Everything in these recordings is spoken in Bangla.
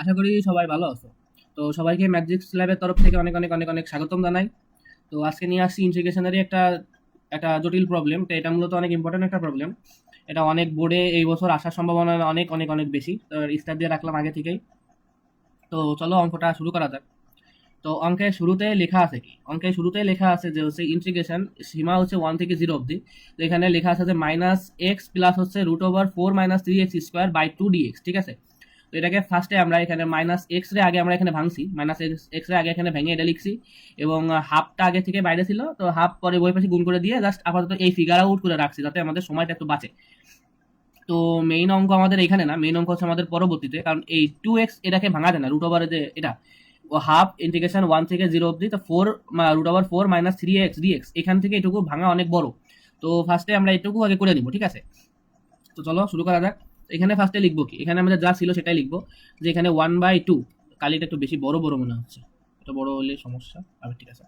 আশা করি সবাই ভালো আছো। তো সবাইকে ম্যাজিক্স ল্যাবের তরফ থেকে অনেক অনেক অনেক অনেক স্বাগতম জানাই। তো আজকে নিয়ে আসছি ইন্টিগ্রেশনেরই একটা একটা জটিল প্রবলেম। তো এটা মূলত অনেক ইম্পর্টেন্ট একটা প্রবলেম। এটা অনেক বোর্ডে এই বছর আসার সম্ভাবনা অনেক অনেক অনেক বেশি। তো স্টার্ট দিয়ে রাখলাম আগে থেকেই। তো চলো অঙ্কটা শুরু করা যাক। তো অঙ্কের শুরুতে লেখা আছে কি? অঙ্কের শুরুতে লেখা আছে যে হচ্ছে ইন্টিগ্রেশন সীমা হচ্ছে 1 থেকে 0 অবধি। তো এখানে লেখা আছে যে -x প্লাস হচ্ছে √4 - 3x² / 2 dx, ঠিক আছে? তো এটাকে ফার্স্টে আমরা এখানে -x রে আগে আমরা এখানে ভাঙছি, -x রে আগে এখানে ভেঙে এটা লিখছি। এবং হাফটা আগে থেকে বাইরে ছিল, তো হাফ পরে বই পাশে গুণ করে দিয়ে জাস্ট আপাতত এই ফিগার আউট করে রাখছি যাতে আমাদের সময়টা একটু বাঁচে। তো মেইন অঙ্ক আমাদের এখানে না, মেইন অঙ্ক হচ্ছে আমাদের পরবর্তীতে, কারণ এই 2x এটাকে ভাঙা যায় না, √ওভার যে এটা হাফ ইন্টিগ্রেশন 1 থেকে 0 অব্দি, তো 4 √4 - 3x dx এখান থেকে এটুকু ভাঙা অনেক বড়। তো ফার্স্টে আমরা এটুকু আগে করে নিব, ঠিক আছে? তো চলো শুরু করা যাক। এখানে ফার্স্টে লিখবো কি? এখানে আমাদের যা ছিল সেটাই লিখবো। যে এখানে 1/2, কালিটা একটু বেশি বড় বড় মনে হচ্ছে, এটা বড় হলে সমস্যা। আবার ঠিক আছে,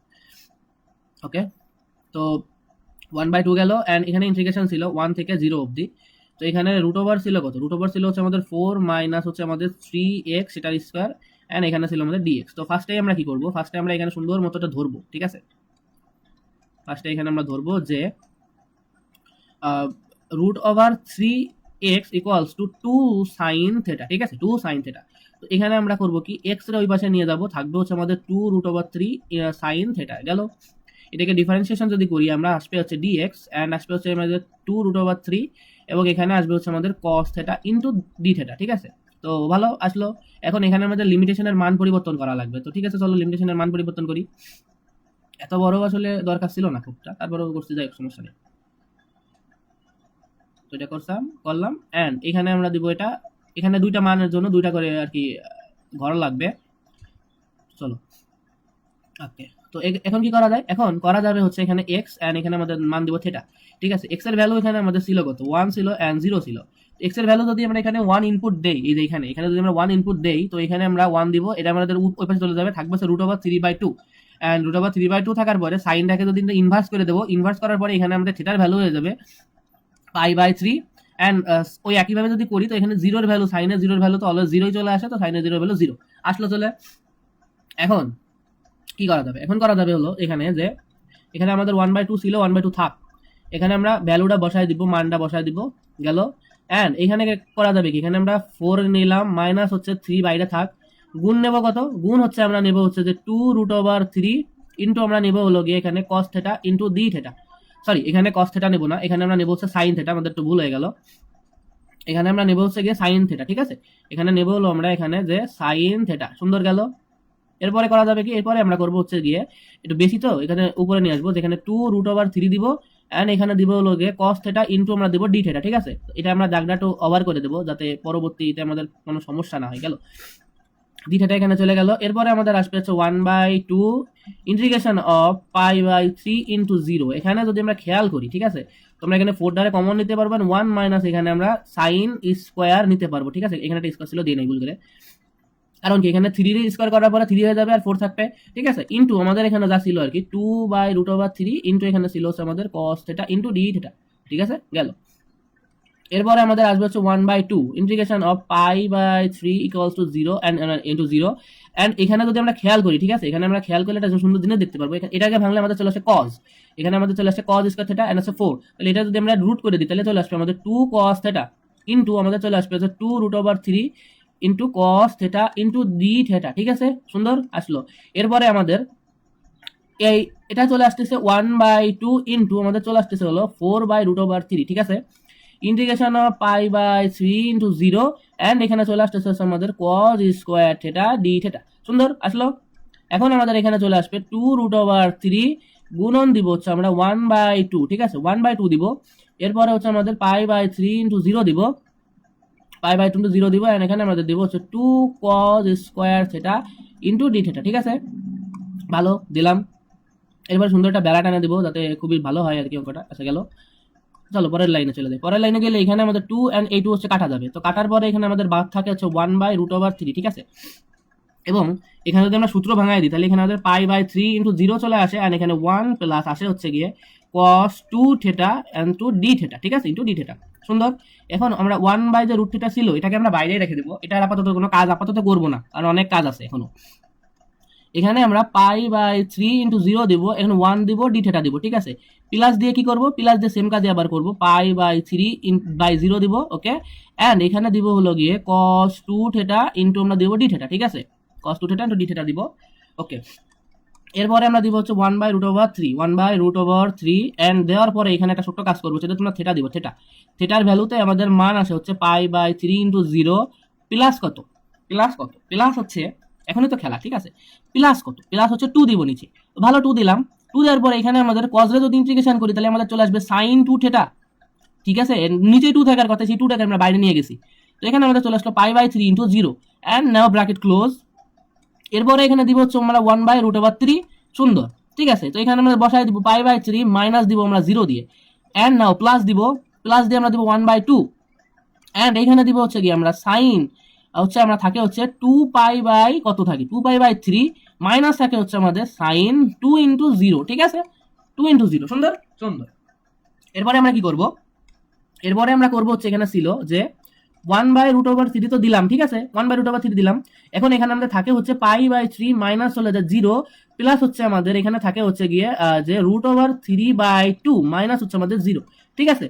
ওকে। তো 1/2 গেল, অ্যান্ড এখানে ইন্টিগ্রেশন ছিল 1 থেকে 0 অবধি। তো এখানে √ওভার ছিল কত? √ওভার ছিল হচ্ছে আমাদের 4 মাইনাস হচ্ছে আমাদের 3x সেটার স্কোয়ার, অ্যান্ড এখানে ছিল আমাদের dx। তো ফার্স্টে আমরা কি করবো? ফার্স্টে আমরা এখানে সুন্দর মতো এটা ধরবো, ঠিক আছে? ফার্স্টে এখানে আমরা ধরবো যে √3x ইকুয়ালস টু 2 sin θ, ঠিক আছে? 2 sin θ। তো এখানে আমরা করবো কি, এক্স এর ওই পাশে নিয়ে যাবো, থাকবে হচ্ছে আমাদের 2√3 sin θ গেল। এটাকে ডিফারেন্সিয়েশন যদি করি আমরা, আসবে হচ্ছে dx, অ্যান্ড আসবে হচ্ছে আমাদের 2√3, এবং এখানে আসবে হচ্ছে আমাদের cos θ ইন্টু dθ, ঠিক আছে? তো ভালো আসলো। এখন এখানে আমাদের লিমিটেশনের মান পরিবর্তন করা লাগবে। তো ঠিক আছে, চলো লিমিটেশনের মান পরিবর্তন করি। এত বড় আসলে দরকার ছিল না খুবটা, তারপরেও করতে যাই, সমস্যা নেই। তো এটা করলাম, অ্যান্ড এখানে আমরা দিব এটা, এখানে দুইটা মানের জন্য দুইটা করে আর কি ঘর লাগবে। চলো, ওকে। তো এখন কি করা যায়? এখন করা যাবে হচ্ছে এখানে এক্স, অ্যান্ড এখানে আমাদের মান দিব থেটা, ঠিক আছে? এক্স এর ভ্যালু এখানে আমাদের ছিল কত? 1 ছিল অ্যান্ড 0 ছিল। এক্স এর ভ্যালু যদি আমরা এখানে 1 ইনপুট দেই, এই যে এখানে এখানে যদি আমরা 1 ইনপুট দেই, তো এখানে আমরা 1 দিব, এটা আমাদের ওই পাশে চলে যাবে, থাকবে হচ্ছে √3/2। অ্যান্ড √3/2 থাকার পরে সাইনটাকে যদি ইনভার্স করে দেবো, ইনভার্স করার পরে এখানে আমাদের থেটার ভ্যালু হয়ে যাবে π/3। অ্যান্ড ওই একইভাবে যদি করি, তো এখানে জিরোর ভ্যালু, সাইনের জিরোর ভ্যালু তো অলওয়েজ জিরোই চলে আসে, তো সাইনের জিরোর ভ্যালু 0 আসলো চলে। এখন কি করা যাবে? এখন করা যাবে হলো এখানে যে এখানে আমাদের 1/2 ছিল, 1/2 থাক, এখানে আমরা ভ্যালুটা বসায় দিব, মানটা বসায় দিব, গেল। অ্যান্ড এখানে করা যাবে কি, এখানে আমরা 4 নিলাম, মাইনাস হচ্ছে 3 বাইরে থাক, গুণ নেব কত? গুণ হচ্ছে আমরা নেব হচ্ছে যে 2√3 ইন্টু আমরা নেব হলো গিয়ে এখানে cos θ ইন্টু d θ। সরি, এখানে cos θ নেব না, এখানে আমরা নেব হচ্ছে sin θ, আমাদের একটু ভুল হয়ে গেল। এখানে আমরা নেব হচ্ছে গিয়ে sin θ, ঠিক আছে? এখানে নেব হলো আমরা এখানে যে sin θ, সুন্দর গেল। এরপরে করা যাবে কি, এরপরে আমরা করবো হচ্ছে গিয়ে একটু বেশি, তো এখানে উপরে নিয়ে আসবো, যেখানে 2√3 দিব, অ্যান্ড এখানে দিব হলো গিয়ে cos θ ইন্টু আমরা দিব d θ, ঠিক আছে? এটা আমরা দাগটা একটু ওভার করে দেবো যাতে পরবর্তীতে আমাদের কোনো সমস্যা না হয়, গেল। d θ এখানে চলে গেল। এরপরে আমাদের আসবে হচ্ছে 1/2 ইন্টিগ্রেশন অফ π/3 ইন্টু 0। এখানে যদি আমরা খেয়াল করি, ঠিক আছে, তোমরা এখানে 4 দ্বারা কমন নিতে পারবেন, 1 মাইনাস এখানে আমরা সাইন স্কোয়ার নিতে পারবো, ঠিক আছে? এখানে একটা স্কোয়ার ছিল, দিয়ে নেই ভুল করে, কারণ কি এখানে 3 স্কোয়ার করার পরে 3 হয়ে যাবে আর 4 থাকবে, ঠিক আছে? ইন্টু আমাদের এখানে যা ছিল আর কি 2/√3 ইন্টু এখানে ছিল হচ্ছে আমাদের cos θ ইন্টু d θ, ঠিক আছে? গেল। এরপরে আমাদের আসবে হচ্ছে 1/2 integration of π/3 equals to 0 and into 0। And এখানে যদি আমরা খেয়াল করি, ঠিক আছে, এখানে আমরা খেয়াল করলে একটা সুন্দর জিনিস দেখতে পারবো। এটাকে ভাঙলে আমাদের চলে আসে cos, এখানে আমাদের চলে আসে cos স্কয়ার থিটা এন্ড আছে 4। তাহলে এটা যদি আমরা রুট করে দিই, তাহলে চলে আসবে আমাদের 2 cos θ ইনটু আমাদের চলে আসবে হচ্ছে 2√3 ইনটু cos θ ইনটু d θ, ঠিক আছে? সুন্দর আসলো। এরপরে আমাদের এই এটা চলে আসতেছে 1/2 ইনটু আমাদের চলে আসতেছে হলো 4/√3, ঠিক আছে? ইন্টিগ্রেশন অফ π/3 ইন্টু 0, অ্যান্ড এখানে চলে আসতেছে আমাদের cos স্কোয়ার θ d θ, সুন্দর আসলো। এখন আমাদের এখানে চলে আসবে 2√3 গুণন দিব হচ্ছে আমরা 1/2, ঠিক আছে? 1/2 দিব, এরপরে হচ্ছে আমাদের π/3 ইন্টু 0 দিব, π/2 ইন্টু 0 দিব, অ্যান্ড এখানে আমাদের দিব হচ্ছে 2 cos স্কোয়ার θ ইন্টু d θ, ঠিক আছে? ভালো দিলাম। এরপর সুন্দর একটা বেড়া টানে দিব যাতে খুবই ভালো হয় আর কি অঙ্কটা। আচ্ছা গেল, চলো পরের লাইনে চলে যাই। পরের লাইনে গেলে এখানে আমাদের 2 অ্যান্ড এই 2 হচ্ছে কাটা যাবে, তো কাটার পরে এখানে আমাদের বাদ থাকে হচ্ছে 1/√3, ঠিক আছে? এবং এখানে যদি আমরা সূত্র ভাঙাই দিই, তাহলে এখানে আমাদের π/3 ইন্টু 0 চলে আসে, আর এখানে 1 প্লাস আসে হচ্ছে গিয়ে cos 2 theta into d theta, ঠিক আছে, ইনটু d থিটা। সুন্দর। এখন আমরা 1 যে রুট থিটা ছিল এটাকে আমরা বাইরেই রেখে দেবো, এটার আপাতত কোনো কাজ আপাতত করবো না, কারণ অনেক কাজ আছে এখনো। এখানে আমরা π/3 ইনটু 0 দিব, এখন 1 দিব, d থিটা দিব, ঠিক আছে। প্লাস দিয়ে কি করব, প্লাস দিয়ে সেম কাজে আবার করব, π/3/0 দিব, ওকে। এন্ড এখানে দিব হলো গিয়ে cos 2 থিটা ইনটু আমরা দিব d থিটা, ঠিক আছে, cos 2 theta into d theta দিব, ওকে। এরপরে আমরা দিব হচ্ছে 1/√3 এন্ড দেওয়ার পরে এখানে একটা ছোট্ট কাজ করবো, সেটা তোমরা থিটা দিব, থিটার ভ্যালুতে আমাদের মান আসে হচ্ছে π/3 ইনটু 0 প্লাস কত, প্লাস হচ্ছে, এখনই তো খেলা, ঠিক আছে, প্লাস কত, প্লাস হচ্ছে 2 দিব নিচে, ভালো 2 দিলাম। 2 দেওয়ার পরে এখানে আমাদের cos রে যদি ইন্টিগ্রেশন করি তাহলে আমাদের চলে আসবে sin 2 থিটা, ঠিক আছে, নিচে 2 থাকার কথা, সেই 2টাকে আমরা বাইরে নিয়ে গেছি, তো এখানে আমাদের চলে আসলো π/3 into 0 and now bracket close. এরপরে এখানে দিব হচ্ছে আমরা 1/√3, সুন্দর, ঠিক আছে। তো এখানে আমরা বসাই দিব π/3 মাইনাস দিব আমরা 0 দিয়ে, এন্ড নাও প্লাস দিব, প্লাস দিয়ে আমরা দিব 1/2 এন্ড এখানে দিব হচ্ছে কি আমরা সাইন হচ্ছে আমরা থাকে হচ্ছে 2π কত থাকে 2π/3 মাইনাস থাকে হচ্ছে আমাদের সাইন 2 ইনটু 0, ঠিক আছে, 2 ইনটু 0, সুন্দর। এরপরে আমরা কি করব, এরপরে আমরা করব হচ্ছে এখানে ছিল যে 1/√3 তো দিলাম, ঠিক আছে, 1/√3 দিলাম। এখন এখানে আমাদের থাকে হচ্ছে π/3 মাইনাস চলে যায় 0 প্লাস হচ্ছে আমাদের এখানে থাকে হচ্ছে গিয়ে যে √3/2 মাইনাস হচ্ছে আমাদের 0, ঠিক আছে,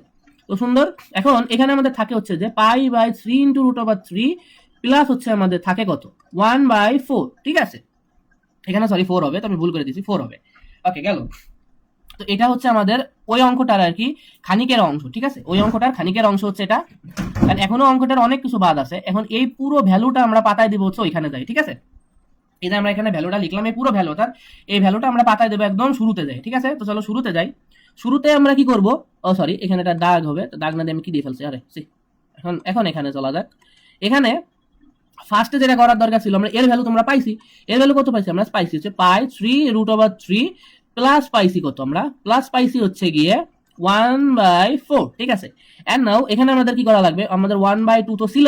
তো সুন্দর। এখন এখানে আমাদের থাকে হচ্ছে যে π/3 ইনটু √3 প্লাস হচ্ছে আমাদের থাকে কত 1/4, ঠিক আছে, এখানে সরি 4 হবে, তো আমি ভুল করে দিয়েছি, 4 হবে, ওকে গেল। তো এটা হচ্ছে আমাদের ওই অঙ্কটার আর কি খানিকের অংশ, ঠিক আছে, ওই অঙ্কটার খানিকের অংশ হচ্ছে এটা, কারণ এখনো অঙ্কটার অনেক কিছু বাদ আছে। এখন এই পুরো ভ্যালুটা আমরা পাতায় দিব হচ্ছে ওইখানে যাই, ঠিক আছে, এই যে আমরা এখানে ভ্যালুটা লিখলাম, এই পুরো ভ্যালুটার এই ভ্যালুটা আমরা পাতায় দেবো একদম শুরুতে যাই, ঠিক আছে। তো চলো শুরুতে যাই। শুরুতে আমরা কি করব, ও সরি এখানে একটা দাগ হবে, তো দাগ না দিয়ে আমি কি দিয়ে ফেলছি, আরে এখন এখানে চলা যাক। এখানে ফার্স্টে যেটা করার দরকার ছিল, আমরা এর ভ্যালু তোমরা পাইছি, এর ভ্যালু কত পাইছি আমরা, পাইছি হচ্ছে π/3 প্লাস পাইছি কত আমরা, প্লাস পাইছি হচ্ছে গিয়ে 1/4, ঠিক আছে। এন্ড নাও এখানে আমাদের কি করা লাগবে, আমাদের 1/2 তো ছিল,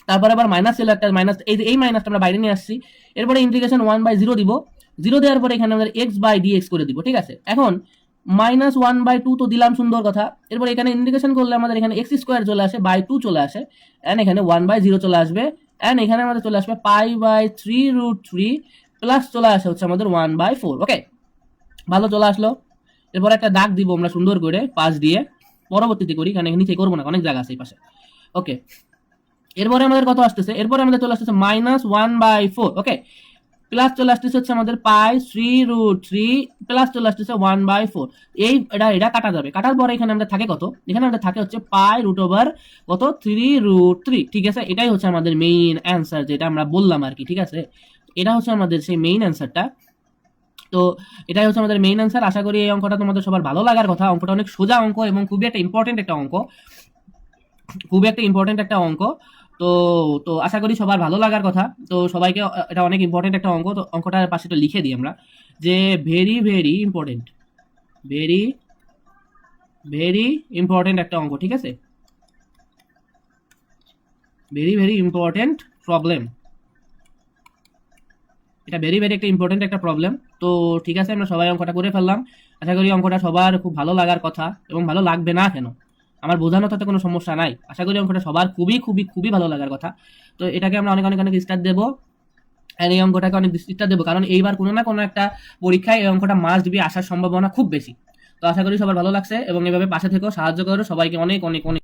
তারপরে আবার মাইনাস ছিল একটা, মাইনাস এই মাইনাসটা আমরা বাইরে নিয়ে আসছি। এরপরে ইন্টিগ্রেশন 1/0 দিব, 0 দেওয়ার পরে এখানে আমাদের x/dx করে দিব, ঠিক আছে। এখন -1/2 তো দিলাম, সুন্দর কথা। এরপর এখানে ইন্টিগ্রেশন করলে আমাদের এখানে x² চলে আসে, বাই 2 চলে আসে, এন্ড এখানে 1/0 চলে আসবে, এন্ড এখানে আমাদের চলে আসবে π/3√3 প্লাস চলে আসে হচ্ছে আমাদের 1/4, ওকে, ভালো চলে আসলো। এরপর একটা দাগ দিব আমরা সুন্দর করে পাশ দিয়ে, পরবর্তীতে করি কারণ এখানে নিচে করবো না, অনেক জায়গা আছে এই পাশে, ওকে। এরপরে আমাদের কত আসতেছে, এরপরে আমাদের চলে আসতেছে -1/4, ওকে, প্লাস চলে আসতেছে হচ্ছে আমাদের π/3√3 প্লাস চলে আসতেছে 1/4, এটা কাটা যাবে, কাটার পরে এখানে আমাদের থাকে কত, এখানে আমাদের থাকে হচ্ছে কত 3√3, ঠিক আছে। এটাই হচ্ছে আমাদের মেইন অ্যান্সার, যেটা আমরা বললাম আর কি, ঠিক আছে, এটা হচ্ছে আমাদের সেই মেইন অ্যান্সারটা। তো এটাই হচ্ছে আমাদের মেইন অ্যান্সার। আশা করি এই অঙ্কটা তোমাদের সবার ভালো লাগার কথা। অঙ্কটা অনেক সোজা অঙ্ক এবং খুবই একটা ইম্পর্টেন্ট একটা অঙ্ক, তো তো আশা করি সবার ভালো লাগার কথা। তো সবাইকে, এটা অনেক ইম্পর্টেন্ট একটা অঙ্ক, তো অঙ্কটার পাশে একটু লিখে দিই আমরা যে very very important, very very important একটা অঙ্ক, ঠিক আছে, ভেরি ভেরি ইম্পর্টেন্ট প্রবলেম, এটা ভেরি ভেরি একটা ইম্পর্টেন্ট একটা প্রবলেম। তো ঠিক আছে, আমরা সবাই অঙ্কটা করে ফেললাম। আশা করি অঙ্কটা সবার খুব ভালো লাগার কথা, এবং ভালো লাগবে না কেন, আমার বোঝানো তাতে কোনো সমস্যা নাই। আশা করি অঙ্কটা সবার খুবই খুবই খুবই ভালো লাগার কথা। তো এটাকে আমরা অনেক অনেক অনেক স্টার দেবো, আর এই অঙ্কটাকে অনেক স্টার দেবো, কারণ এইবার কোনো না কোনো একটা পরীক্ষায় এই অঙ্কটা মাস্ট বি আসার সম্ভাবনা খুব বেশি। তো আশা করি সবার ভালো লাগছে, এবং এভাবে পাশে থেকেও সাহায্য করো সবাইকে, অনেক অনেক অনেক।